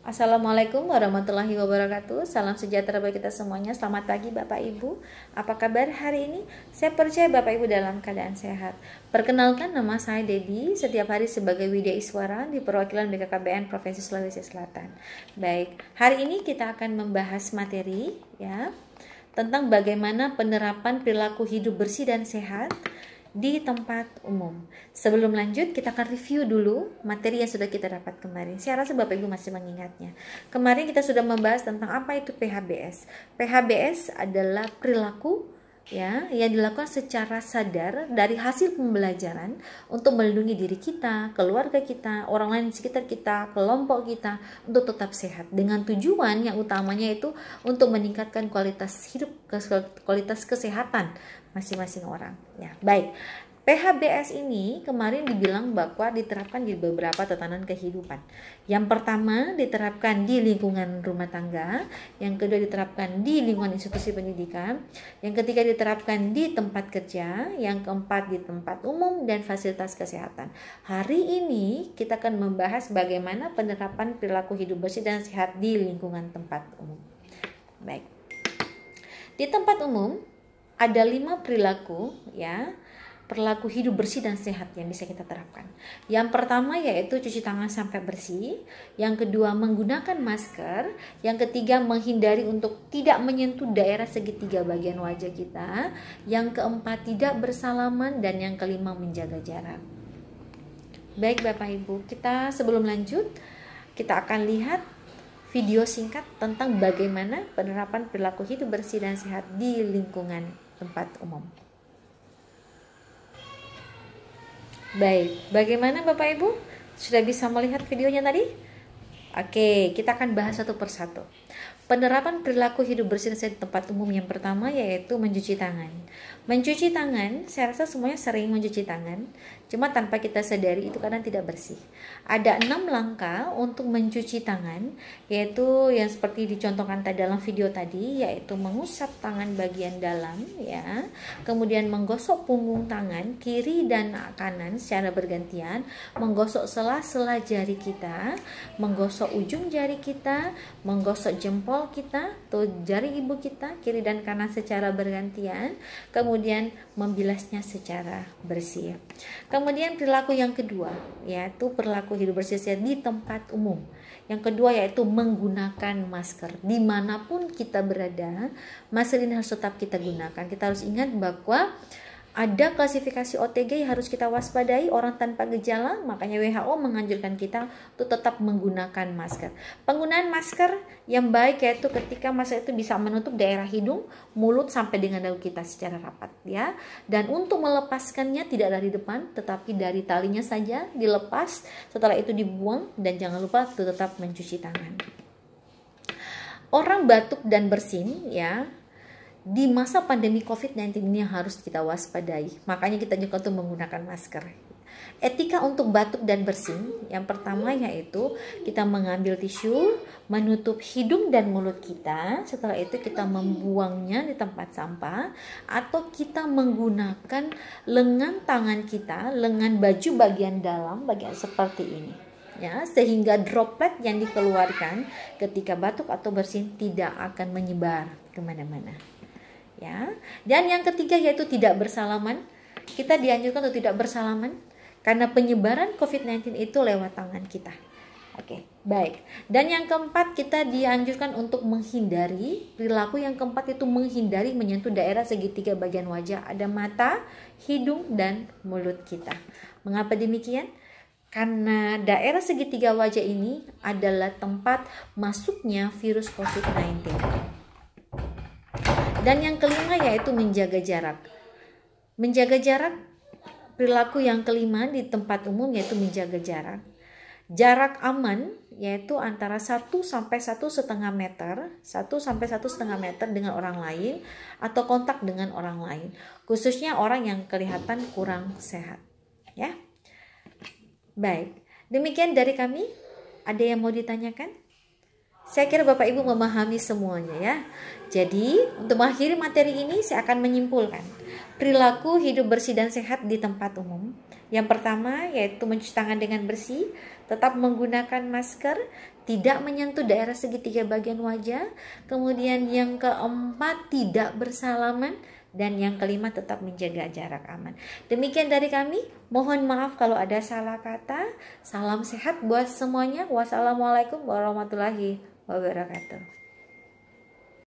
Assalamualaikum warahmatullahi wabarakatuh. Salam sejahtera bagi kita semuanya. Selamat pagi Bapak Ibu. Apa kabar hari ini? Saya percaya Bapak Ibu dalam keadaan sehat. Perkenalkan, nama saya Dedi. Setiap hari sebagai Widya Iswara di perwakilan BKKBN Provinsi Sulawesi Selatan. Baik, hari ini kita akan membahas materi tentang bagaimana penerapan perilaku hidup bersih dan sehat di tempat umum. Sebelum lanjut, kita akan review dulu materi yang sudah kita dapat kemarin. Saya rasa Bapak Ibu masih mengingatnya. Kemarin kita sudah membahas tentang apa itu PHBS. PHBS adalah perilaku yang dilakukan secara sadar dari hasil pembelajaran untuk melindungi diri kita, keluarga kita, orang lain di sekitar kita, kelompok kita untuk tetap sehat, dengan tujuan yang utamanya itu untuk meningkatkan kualitas hidup, kualitas kesehatan masing-masing orang. Baik. PHBS ini kemarin dibilang bahwa diterapkan di beberapa tatanan kehidupan. Yang pertama diterapkan di lingkungan rumah tangga, yang kedua diterapkan di lingkungan institusi pendidikan, yang ketiga diterapkan di tempat kerja, yang keempat di tempat umum dan fasilitas kesehatan. Hari ini kita akan membahas bagaimana penerapan perilaku hidup bersih dan sehat di lingkungan tempat umum. Baik. Di tempat umum ada 5 perilaku perilaku hidup bersih dan sehat yang bisa kita terapkan. Yang pertama yaitu cuci tangan sampai bersih, yang kedua menggunakan masker, yang ketiga menghindari untuk tidak menyentuh daerah segitiga bagian wajah kita, yang keempat tidak bersalaman, dan yang kelima menjaga jarak. Baik Bapak Ibu, kita sebelum lanjut kita akan lihat video singkat tentang bagaimana penerapan perilaku hidup bersih dan sehat di lingkungan tempat umum. Baik, bagaimana Bapak Ibu? Sudah bisa melihat videonya tadi? Oke, kita akan bahas satu persatu. Penerapan perilaku hidup bersih dan sehat di tempat umum yang pertama yaitu mencuci tangan. Mencuci tangan, saya rasa semuanya sering mencuci tangan, cuma tanpa kita sadari itu kadang tidak bersih. Ada 6 langkah untuk mencuci tangan, yaitu yang seperti dicontohkan dalam video tadi, yaitu mengusap tangan bagian dalam, kemudian menggosok punggung tangan kiri dan kanan secara bergantian, menggosok sela-sela jari kita, menggosok ujung jari kita, menggosok jempol kita, atau jari ibu kita kiri dan kanan secara bergantian, kemudian membilasnya secara bersih. Kemudian perilaku yang kedua yaitu perilaku hidup bersih di tempat umum. Yang kedua yaitu menggunakan masker. Dimanapun kita berada, masker ini harus tetap kita gunakan. Kita harus ingat bahwa ada klasifikasi OTG yang harus kita waspadai, orang tanpa gejala, makanya WHO menganjurkan kita untuk tetap menggunakan masker. Penggunaan masker yang baik yaitu ketika masker itu bisa menutup daerah hidung, mulut sampai dengan dagu kita secara rapat Dan untuk melepaskannya tidak dari depan, tetapi dari talinya saja dilepas, setelah itu dibuang, dan jangan lupa tetap mencuci tangan. Orang batuk dan bersin di masa pandemi COVID-19 ini yang harus kita waspadai. Makanya kita juga untuk menggunakan masker. Etika untuk batuk dan bersin, yang pertama yaitu kita mengambil tisu, menutup hidung dan mulut kita. Setelah itu kita membuangnya di tempat sampah, atau kita menggunakan lengan tangan kita, lengan baju bagian dalam, bagian seperti ini. Sehingga droplet yang dikeluarkan ketika batuk atau bersin tidak akan menyebar kemana-mana. Dan yang ketiga yaitu tidak bersalaman. Kita dianjurkan untuk tidak bersalaman karena penyebaran COVID-19 itu lewat tangan kita. Oke, baik. Dan yang keempat kita dianjurkan untuk menghindari, perilaku yang keempat itu menghindari menyentuh daerah segitiga bagian wajah, ada mata, hidung, dan mulut kita. Mengapa demikian? Karena daerah segitiga wajah ini adalah tempat masuknya virus COVID-19. Dan yang kelima yaitu menjaga jarak. Menjaga jarak, perilaku yang kelima di tempat umum yaitu menjaga jarak. Jarak aman yaitu antara 1 sampai 1,5 meter, 1 sampai 1,5 meter dengan orang lain, atau kontak dengan orang lain, khususnya orang yang kelihatan kurang sehat. Baik, demikian dari kami. Ada yang mau ditanyakan? Saya kira Bapak Ibu memahami semuanya Jadi untuk mengakhiri materi ini saya akan menyimpulkan perilaku hidup bersih dan sehat di tempat umum. Yang pertama yaitu mencuci tangan dengan bersih, tetap menggunakan masker, tidak menyentuh daerah segitiga bagian wajah. Kemudian yang keempat, tidak bersalaman. Dan yang kelima, tetap menjaga jarak aman. Demikian dari kami. Mohon maaf kalau ada salah kata. Salam sehat buat semuanya. Wassalamualaikum warahmatullahi wabarakatuh.